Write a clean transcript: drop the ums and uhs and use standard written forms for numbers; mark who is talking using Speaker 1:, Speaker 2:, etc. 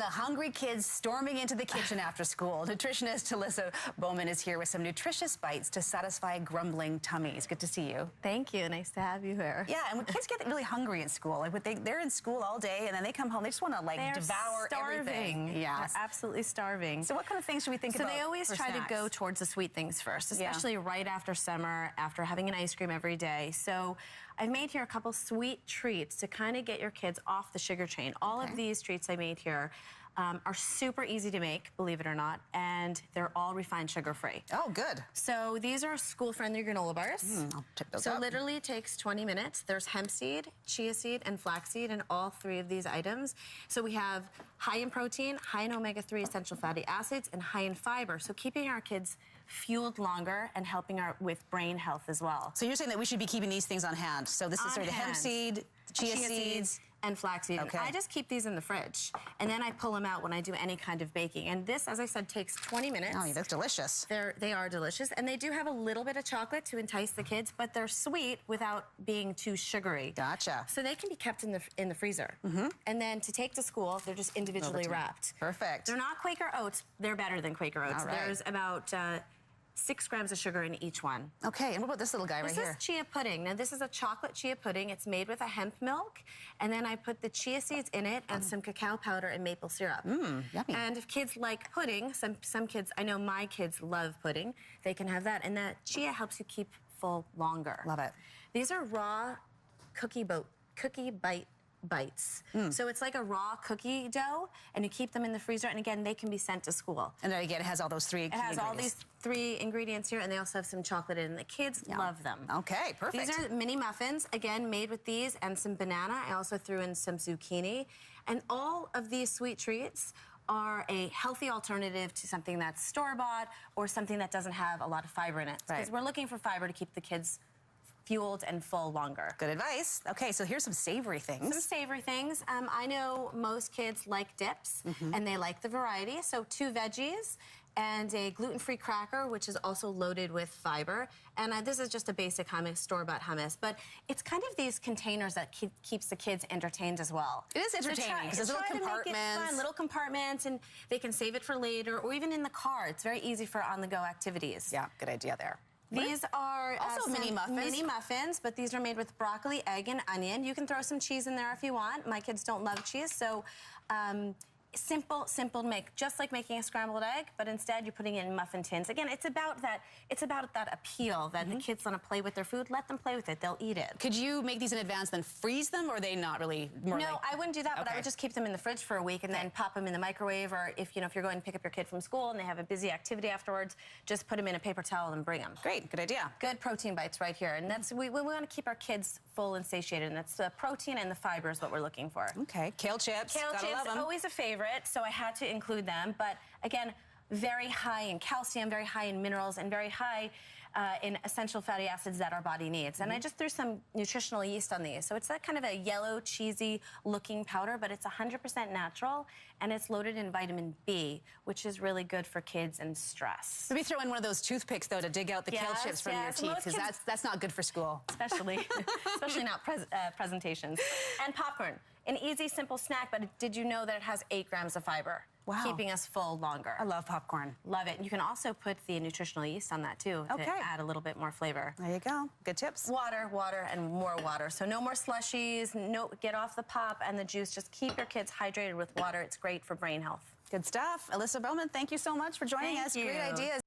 Speaker 1: The hungry kids storming into the kitchen after school. Nutritionist Alyssa Bauman is here with some nutritious bites to satisfy grumbling tummies. Good to see you.
Speaker 2: Thank you. Nice to have you here.
Speaker 1: Yeah, and when kids get really hungry at school, like they're in school all day and then they come home, they just want to devour everything.
Speaker 2: Yeah, they're absolutely starving.
Speaker 1: So what kind of things should we think about?
Speaker 2: So they always try to go towards the sweet things first, especially right after summer, after having an ice cream every day. So I've made here a couple sweet treats to kind of get your kids off the sugar train. All of these treats I made here are super easy to make, believe it or not, and they're all refined sugar-free.
Speaker 1: Oh, good.
Speaker 2: So these are school-friendly granola bars.
Speaker 1: I'll tip those
Speaker 2: So
Speaker 1: up.
Speaker 2: literally it takes 20 minutes. There's hemp seed, chia seed, and flax seed in all three of these items. So we have high in protein, high in omega-3 essential fatty acids, and high in fiber. So keeping our kids fueled longer and helping with brain health as well.
Speaker 1: So you're saying that we should be keeping these things on hand. So this is sort of hemp seed, chia seeds,
Speaker 2: and flaxseed.
Speaker 1: Okay.
Speaker 2: I just keep these in the fridge, and then I pull them out when I do any kind of baking. And this, as I said, takes 20 minutes.
Speaker 1: Oh, that's delicious.
Speaker 2: They are delicious, and they do have a little bit of chocolate to entice the kids, but they're sweet without being too sugary.
Speaker 1: Gotcha.
Speaker 2: So they can be kept in the freezer. And then to take to school, they're just individually wrapped.
Speaker 1: Perfect.
Speaker 2: They're not Quaker Oats. They're better than Quaker Oats.
Speaker 1: All right.
Speaker 2: There's about 6 grams of sugar in each one.
Speaker 1: Okay, and what about this little guy right here?
Speaker 2: This is chia pudding. Now, this is a chocolate chia pudding. It's made with a hemp milk, and then I put the chia seeds in it and some cacao powder and maple syrup.
Speaker 1: Yummy.
Speaker 2: And if kids like pudding, some kids, I know my kids love pudding, they can have that. And that chia helps you keep full longer.
Speaker 1: Love it.
Speaker 2: These are raw cookie bite bites. So it's like a raw cookie dough, and you keep them in the freezer, and again, they can be sent to school.
Speaker 1: And then again, it has all those three
Speaker 2: ingredients. It has all these 3 ingredients here, and they also have some chocolate in it, and the kids love them.
Speaker 1: Okay, perfect.
Speaker 2: These are mini muffins, again, made with these and some banana. I also threw in some zucchini. And all of these sweet treats are a healthy alternative to something that's store-bought or something that doesn't have a lot of fiber in it. Because we're looking for fiber to keep the kids fueled and full longer.
Speaker 1: Good advice. Okay, so here's some savory things.
Speaker 2: Some savory things. I know most kids like dips, and they like the variety. So 2 veggies and a gluten-free cracker, which is also loaded with fiber. And this is just a basic hummus, store-bought hummus. But it's kind of these containers that keeps the kids entertained as well.
Speaker 1: It is entertaining because there's little compartments.
Speaker 2: Little compartments, and they can save it for later, or even in the car. It's very easy for on-the-go activities.
Speaker 1: Yeah, good idea there.
Speaker 2: These are
Speaker 1: also mini muffins.
Speaker 2: Mini muffins, but these are made with broccoli, egg, and onion. You can throw some cheese in there if you want. My kids don't love cheese, so simple to make, just like making a scrambled egg, but instead you're putting it in muffin tins. Again, it's about that appeal that the kids want to play with their food. Let them play with it. They'll eat it.
Speaker 1: Could you make these in advance, then freeze them, or are they not really
Speaker 2: No, I wouldn't do that, but I would just keep them in the fridge for a week and then pop them in the microwave, or if you're going to pick up your kid from school and they have a busy activity afterwards, just put them in a paper towel and bring them.
Speaker 1: Great, good idea.
Speaker 2: Good protein bites right here. And that's we want to keep our kids full and satiated, and that's the protein and the fiber is what we're looking for.
Speaker 1: Okay, kale chips.
Speaker 2: Kale
Speaker 1: Gotta
Speaker 2: chips,
Speaker 1: love 'em.
Speaker 2: always a favorite, so I had to include them. But again, very high in calcium, very high in minerals, and very high in essential fatty acids that our body needs. And I just threw some nutritional yeast on these. So it's that kind of a yellow, cheesy looking powder, but it's 100% natural, and it's loaded in vitamin B, which is really good for kids and stress.
Speaker 1: Maybe throw in one of those toothpicks, though, to dig out the kale chips from your teeth, because that's not good for school.
Speaker 2: Especially not presentations. And popcorn, an easy, simple snack, but did you know that it has 8 grams of fiber?
Speaker 1: Wow.
Speaker 2: Keeping us full longer.
Speaker 1: I love popcorn.
Speaker 2: Love it. You can also put the nutritional yeast on that, too, to add a little bit more flavor.
Speaker 1: There you go. Good tips.
Speaker 2: Water, water, and more water. So no more slushies. No, get off the pop and the juice. Just keep your kids hydrated with water. It's great for brain health.
Speaker 1: Good stuff. Alyssa Bauman, thank you so much for joining us. Great ideas.